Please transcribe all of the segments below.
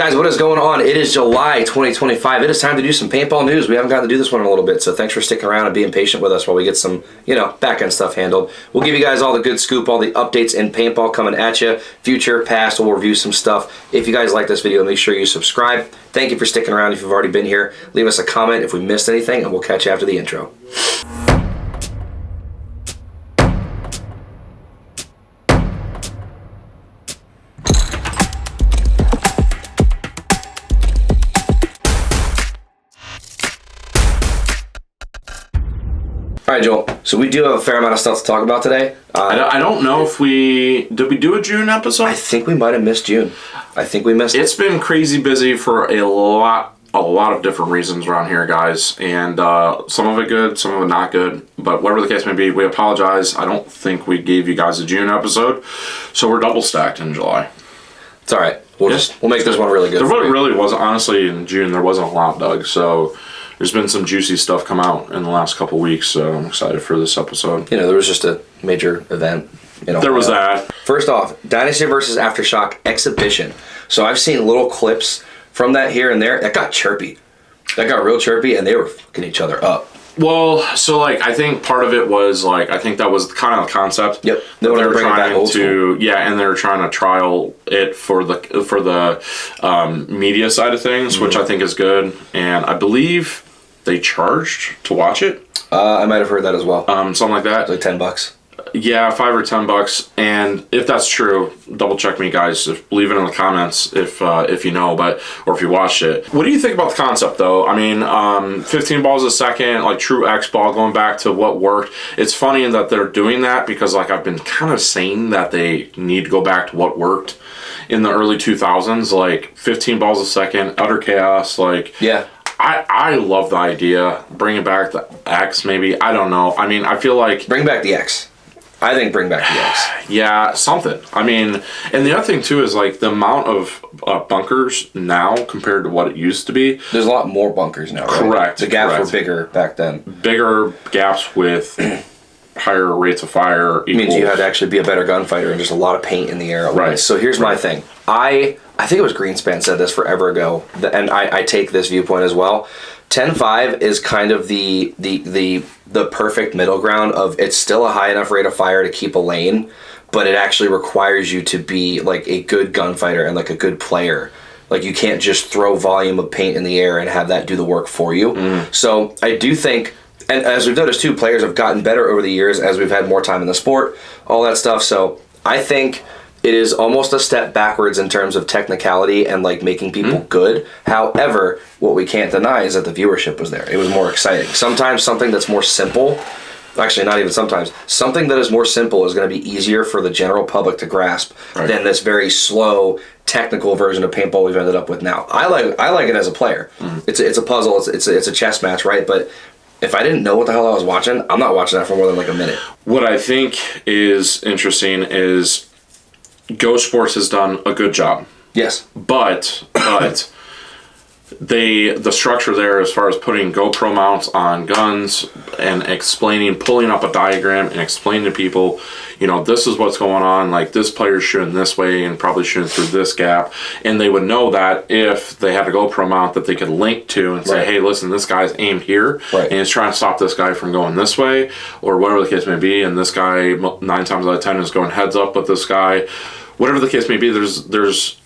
Guys, what is going on? It is July 2025. It is time to do some paintball news. We haven't gotten to do this one in a little bit, so thanks for sticking around and being patient with us while we get some, back-end stuff handled. We'll give you guys all the good scoop, all the updates in paintball coming at you. Future, past, we'll review some stuff. If you guys like this video, make sure you subscribe. Thank you for sticking around if you've already been here. Leave us a comment if we missed anything, and we'll catch you after the intro. All right, Joel. So we do have a fair amount of stuff to talk about today. I don't know if did we do a June episode? I think we might have missed June. I think we missed it. It's been crazy busy for a lot of different reasons around here, guys. And some of it good, some of it not good. But whatever the case may be, we apologize. I don't think we gave you guys a June episode. So we're double stacked in July. It's all right. We'll make this one really good. There really wasn't, honestly, in June, there wasn't a lot, Doug. So there's been some juicy stuff come out in the last couple weeks, so I'm excited for this episode. There was just a major event. There was that. First off, Dynasty vs. Aftershock exhibition. So I've seen little clips from that here and there. That got chirpy. That got real chirpy, and they were fucking each other up. Well, so I think part of it was I think that was kind of the concept. Yep. They were trying to, and they were trying to trial it for the media side of things, which I think is good. And I believe they charged to watch it. I might have heard that as well. Something like that. It's like $10. Yeah, $5 or $10. And if that's true, double check me, guys. Leave it in the comments if you know, or if you watched it. What do you think about the concept, though? I mean, 15 balls a second, like true X ball, going back to what worked. It's funny that they're doing that because I've been kind of saying that they need to go back to what worked in the early 2000s, 15 balls a second, utter chaos, yeah. I love the idea. Bringing back the X, maybe. I don't know. I mean, I feel like bring back the X. I think bring back the X. Yeah, something. I mean, and the other thing too is the amount of bunkers now compared to what it used to be. There's a lot more bunkers now, right? Correct. The gaps were bigger back then. Bigger gaps with higher rates of fire. It means you had to actually be a better gunfighter and just a lot of paint in the air. Right. So here's my thing. I think it was Greenspan said this forever ago, and I take this viewpoint as well. 10.5 is kind of the perfect middle ground of it's still a high enough rate of fire to keep a lane, but it actually requires you to be a good gunfighter and a good player. You can't just throw volume of paint in the air and have that do the work for you. So I do think, and as we've noticed too, players have gotten better over the years as we've had more time in the sport, all that stuff. So I think it is almost a step backwards in terms of technicality and making people good. However, what we can't deny is that the viewership was there. It was more exciting. Sometimes something that's more simple, actually not even sometimes, something that is more simple is going to be easier for the general public to grasp than this very slow technical version of paintball we've ended up with now. I like it as a player. It's a puzzle. It's a chess match, right? But if I didn't know what the hell I was watching, I'm not watching that for more than a minute. What I think is interesting is Go Sports has done a good job. Yes. But the structure there as far as putting GoPro mounts on guns and pulling up a diagram and explaining to people, this is what's going on, this player's shooting this way and probably shooting through this gap. And they would know that if they had a GoPro mount that they could link to and say, hey, listen, this guy's aimed here and he's trying to stop this guy from going this way or whatever the case may be. And this guy 9 times out of 10 is going heads up with this guy. Whatever the case may be, there's,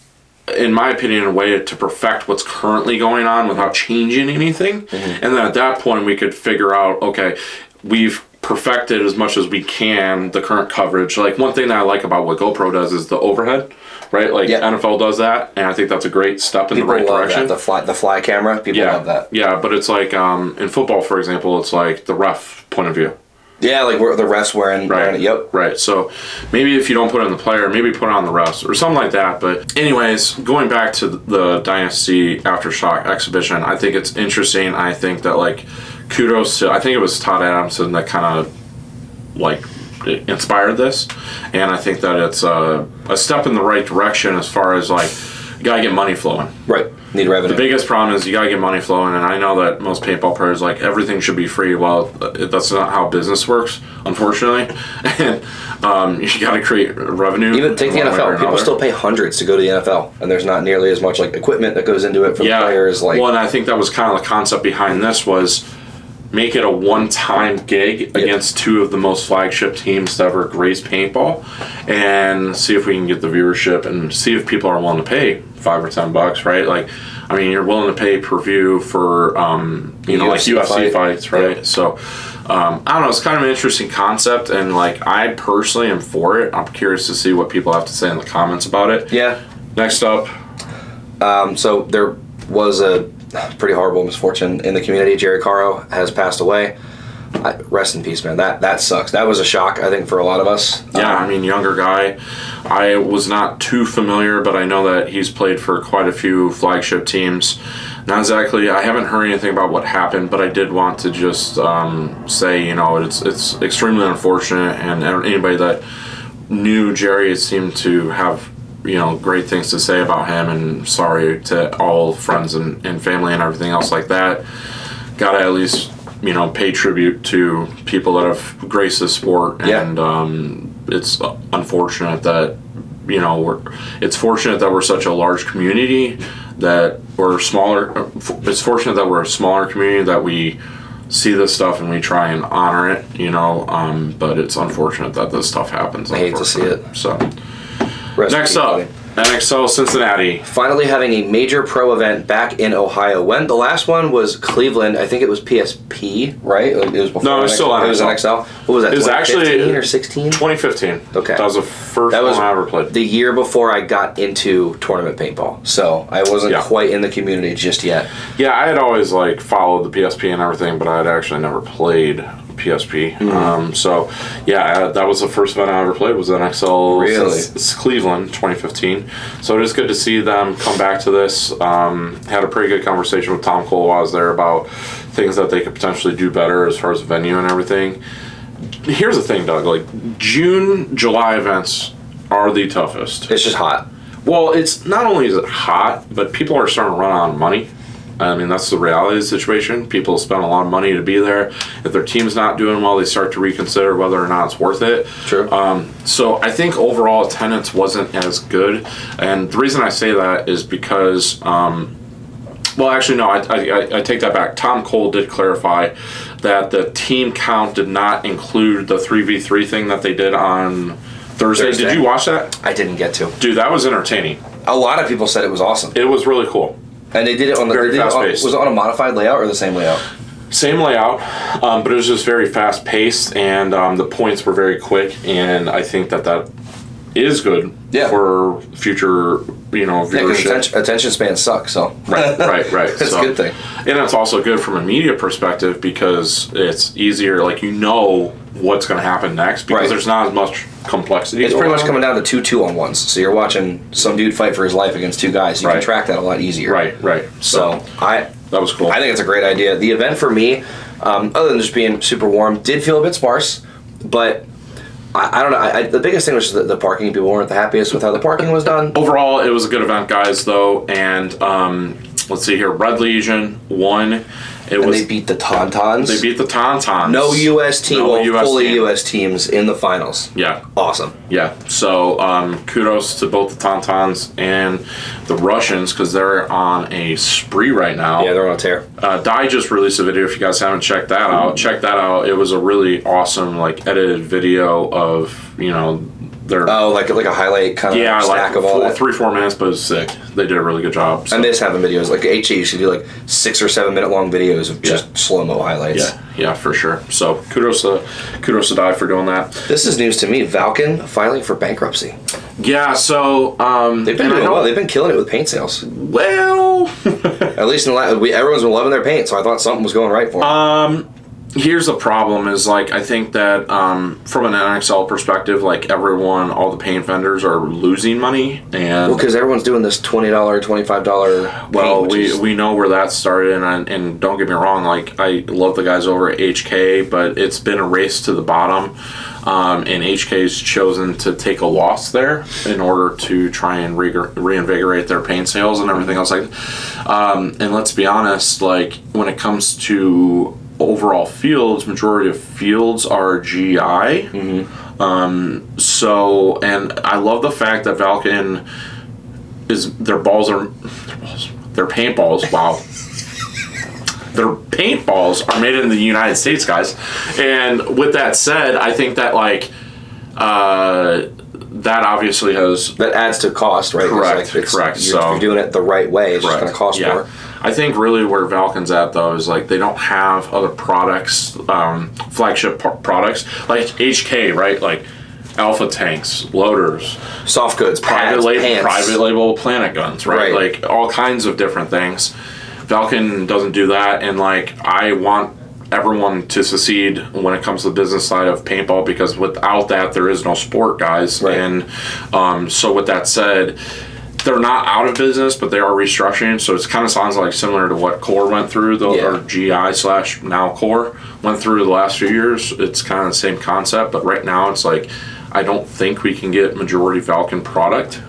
in my opinion, a way to perfect what's currently going on without changing anything. And then at that point, we could figure out, okay, we've perfected as much as we can the current coverage. One thing that I like about what GoPro does is the overhead, right? NFL does that, and I think that's a great step in the right direction. The fly camera, people love that. Yeah, but it's in football, for example, it's the ref point of view. Yeah, where the refs wearing it. Yep. Right. So maybe if you don't put it on the player, maybe put it on the refs or something like that. But anyways, going back to the Dynasty Aftershock exhibition, I think it's interesting. I think that kudos to, I think it was Todd Adamson that kind of inspired this, and I think that it's a step in the right direction as far as you got to get money flowing. Right. Need revenue. The biggest problem is you got to get money flowing, and I know that most paintball players like everything should be free. Well, that's not how business works, unfortunately. And you got to create revenue. Even take the NFL. People still pay hundreds to go to the NFL, and there's not nearly as much like equipment that goes into it for the players. Like, well, and I think that was kind of the concept behind this was make it a one-time gig against two of the most flagship teams to ever grace paintball, and see if we can get the viewership and see if people are willing to pay $5 or $10, right? Like, I mean, you're willing to pay per view for like UFC fights, right? Yeah. So I don't know, it's kind of an interesting concept, and like I personally am for it. I'm curious to see what people have to say in the comments about it. Yeah. Next up, so there was a pretty horrible misfortune in the community. Jerry Caro has passed away. Rest in peace, man. That sucks. That was a shock, I think, for a lot of us. Yeah, I mean, younger guy. I was not too familiar, but I know that he's played for quite a few flagship teams. Not exactly, I haven't heard anything about what happened, but I did want to just say, it's extremely unfortunate, and anybody that knew Jerry seemed to have great things to say about him, and sorry to all friends and family and everything else like that. Gotta at least pay tribute to people that have graced this sport, and it's unfortunate that it's fortunate that we're such a large community, that we're smaller. It's fortunate that we're a smaller community, that we see this stuff and we try and honor it, but it's unfortunate that this stuff happens. I hate to see it. So next up, NXL Cincinnati. Finally having a major pro event back in Ohio. When the last one was Cleveland, I think it was PSP, right? It was before. No, it was still NXL. It was NXL. What was that? It was actually 2015 or 16? 2015. Okay. That was the first one I ever played. The year before I got into tournament paintball, so I wasn't quite in the community just yet. Yeah, I had always followed the PSP and everything, but I had actually never played PSP. That was the first event I ever played, was NXL since Cleveland 2015. So it is good to see them come back to this. Had a pretty good conversation with Tom Cole while I was there about things that they could potentially do better as far as venue and everything. Here's the thing, Doug, June, July events are the toughest. It's just hot. Well, it's not only is it hot, but people are starting to run out of money. I mean, that's the reality of the situation. People spend a lot of money to be there. If their team's not doing well, they start to reconsider whether or not it's worth it. True. So I think overall attendance wasn't as good. And the reason I say that is because, I take that back. Tom Cole did clarify that the team count did not include the 3v3 thing that they did on Thursday. Did you watch that? I didn't get to. Dude, that was entertaining. A lot of people said it was awesome. It was really cool. And they did it on the very fast paced. Was it on a modified layout or the same layout? Same layout, but it was just very fast paced, and the points were very quick. And I think that is good for future, viewership. Yeah, because attention spans suck. So right. It's a good thing, and it's also good from a media perspective because it's easier. What's going to happen next because there's not as much complexity. It's pretty much coming down to 2 2-on-1s. So you're watching some dude fight for his life against two guys. You can track that a lot easier. Right. So that was cool. I think it's a great idea. The event for me, other than just being super warm, did feel a bit sparse, but I don't know. The biggest thing was just the parking. People weren't the happiest with how the parking was done. Overall, it was a good event, guys, though. And let's see here. Red Legion won. They beat the Tauntauns. They beat the Tauntauns. No U.S. team. Fully U.S. teams in the finals. Yeah. Awesome. Yeah. So kudos to both the Tauntauns and the Russians because they're on a spree right now. Yeah, they're on a tear. Dai just released a video. If you guys haven't checked that out, check that out. It was a really awesome edited video of their like a highlight kind of stack of all that. 3-4 minutes, but it was sick. They did a really good job. So. I miss having videos HA used to do 6 or 7 minute long videos of just slow-mo highlights. Yeah, for sure. So kudos to Dai for doing that. This is news to me. Valken filing for bankruptcy. Yeah, so they've been doing well. They've been killing it with paint sales. Well, at least everyone's been loving their paint, so I thought something was going right for them. Here's the problem is I think that from an NXL perspective, everyone, all the paint vendors are losing money, and because everyone's doing this $20, $25. Well, we know where that started, and don't get me wrong, I love the guys over at HK, but it's been a race to the bottom. and HK's chosen to take a loss there in order to try and reinvigorate their paint sales and everything else like that. And let's be honest, like when it comes to overall fields, majority of fields are GI. So, and I love the fact that Valken is their paintballs. Wow. Their paintballs are made in the United States, guys. And with that said, I think that like that obviously that adds to cost, right? Correct. Correct. So you're doing it the right way. It's just going to cost more. I think really where Valken's at though is like they don't have other products, flagship products like HK, right? Like alpha tanks, loaders, soft goods, private label planet guns, right? Like all kinds of different things. Valken doesn't do that, and like I want everyone to succeed when it comes to the business side of paintball, because without that there is no sport, guys. And so with that said, they're not out of business, but they are restructuring. So it kind of sounds like similar to what Core went through, or GI / now Core went through the last few years. It's kind of the same concept, but right now it's like I don't think we can get majority Valken product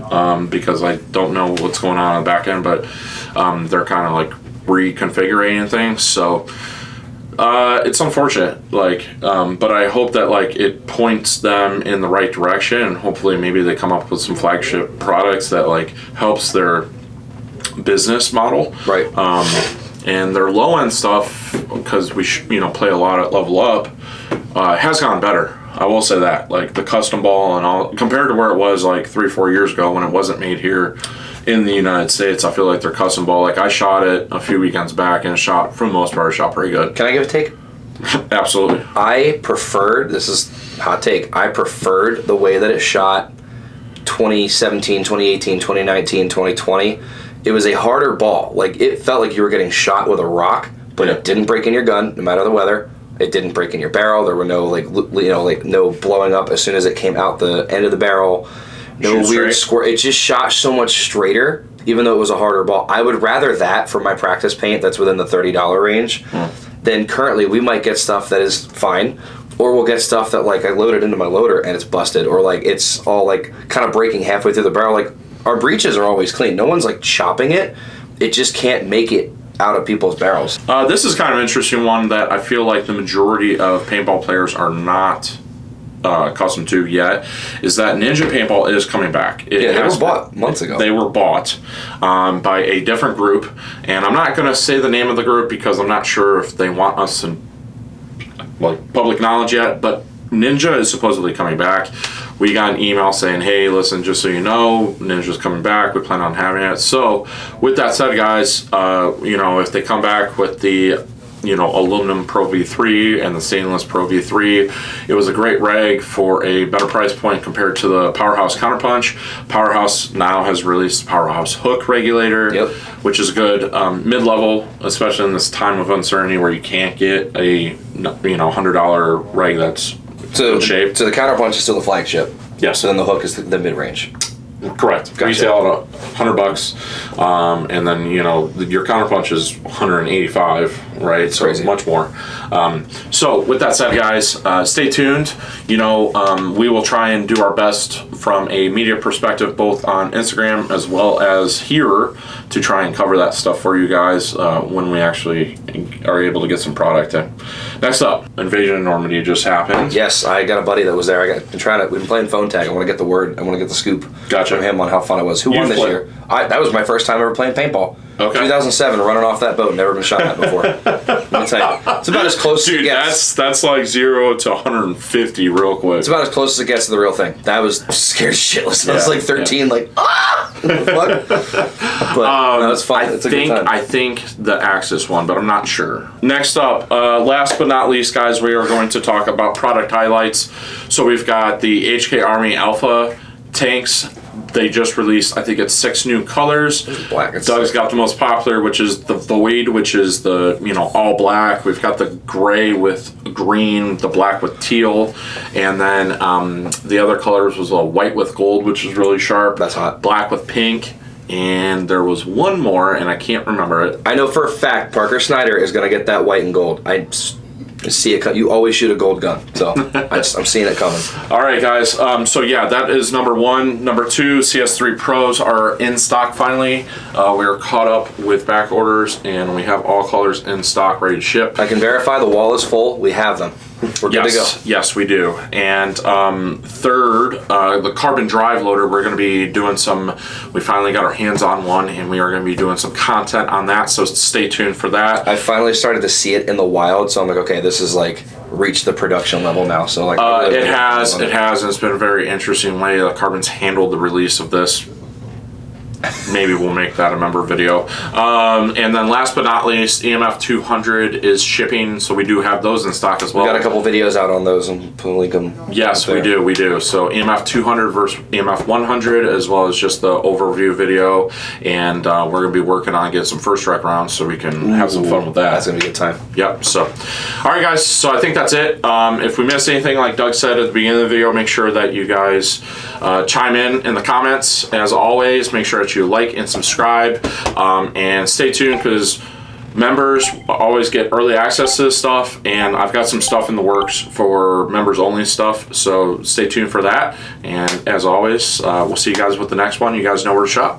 because I don't know what's going on the back end, but they're kind of like reconfiguring things. So it's unfortunate, like, but I hope that like it points them in the right direction, and hopefully maybe they come up with some flagship products that like helps their business model, right? And their low end stuff, because we play a lot at Level Up, has gotten better. I will say that, like the custom ball and all, compared to where it was like 3-4 years ago when it wasn't made here in the United States, I feel like their custom ball, like I shot it a few weekends back and for the most part, it shot pretty good. Can I give a take? Absolutely. I preferred, this is hot take, I preferred the way that it shot 2017, 2018, 2019, 2020. It was a harder ball. Like it felt like you were getting shot with a rock, but it didn't break in your gun, no matter the weather. It didn't break in your barrel. There were no no blowing up as soon as it came out the end of the barrel. No weird squirt. It just shot so much straighter, even though it was a harder ball. I would rather that for my practice paint that's within the $30 range than currently we might get stuff that is fine, or we'll get stuff that like I loaded into my loader and it's busted, or like it's all like kind of breaking halfway through the barrel. Like our breeches are always clean. No one's like chopping it. It just can't make it out of people's barrels. This is kind of an interesting one that I feel like the majority of paintball players are not accustomed to yet, is that Ninja Paintball is coming back. They were bought months ago. They were bought by a different group, and I'm not going to say the name of the group because I'm not sure if they want us to like public knowledge yet, but Ninja is supposedly coming back. We got an email saying, hey, listen, just so you know, Ninja's coming back. We plan on having it. So with that said, guys, if they come back with the aluminum Pro V3 and the stainless Pro V3, it was a great reg for a better price point compared to the Powerhouse Counterpunch. Powerhouse now has released the Powerhouse Hook Regulator, which is good. Mid-level, especially in this time of uncertainty where you can't get a $100 reg that's good shape. So the Counterpunch is still the flagship. Yes. So then the Hook is the mid-range. Correct. Gotcha. Retail at $100, and then your Counterpunch is $185, right? So crazy. Much more. So with that said, guys, stay tuned. We will try and do our best from a media perspective, both on Instagram as well as here, to try and cover that stuff for you guys when we actually are able to get some product in. Next up, Invasion of Normandy just happened. Yes, I got a buddy that was there. We've been playing phone tag. I want to get the word. I want to get the scoop. Gotcha. From him on how fun it was. Who won this year? That was my first time ever playing paintball. Okay. 2007, running off that boat. Never been shot at before. Let me tell you, it's about as close as it gets. That's like 0 to 150 real quick. It's about as close as it gets to the real thing. That was scared shitless. I was like 13, like what the fuck? But no, it's fun. It's a good time. I think the Axis one, but I'm not sure. Next up, last but not least, guys, we are going to talk about product highlights. So we've got the HK Army Alpha tanks. They just released, I think it's 6 new colors. Black. Doug's got the most popular, which is the Void, which is the all black. We've got the gray with green, the black with teal, and then the other colors was a white with gold, which is really sharp. That's hot. Black with pink, and there was one more, and I can't remember it. I know for a fact Parker Snyder is going to get that white and gold. see it. You always shoot a gold gun, so I'm seeing it coming. All right, guys. So yeah, that is number one. Number two, CS3 Pros are in stock finally. We're caught up with back orders, and we have all colors in stock, ready to ship. I can verify the wall is full. We have them. We're good to go. Yes, we do. And third, the carbon drive loader, we're going to be doing some, we finally got our hands on one, and we are going to be doing some content on that, so stay tuned for that. I finally started to see it in the wild, so I'm like, okay, this is like reached the production level now. So like, it has, and it's been a very interesting way Carbon's handled the release of this. Maybe we'll make that a member video. And then last but not least, EMF 200 is shipping, so we do have those in stock as well. We got a couple videos out on those and put a link them. Yes, we do. So EMF 200 versus EMF 100, as well as just the overview video. And we're going to be working on getting some first rec rounds so we can have some fun with that. That's going to be a good time. Yep. So, all right, guys. So I think that's it. If we missed anything, like Doug said at the beginning of the video, make sure that you guys chime in the comments. As always, make sure that you like and subscribe, and stay tuned because members always get early access to this stuff, and I've got some stuff in the works for members only stuff, so stay tuned for that. And as always, we'll see you guys with the next one. You guys know where to shop.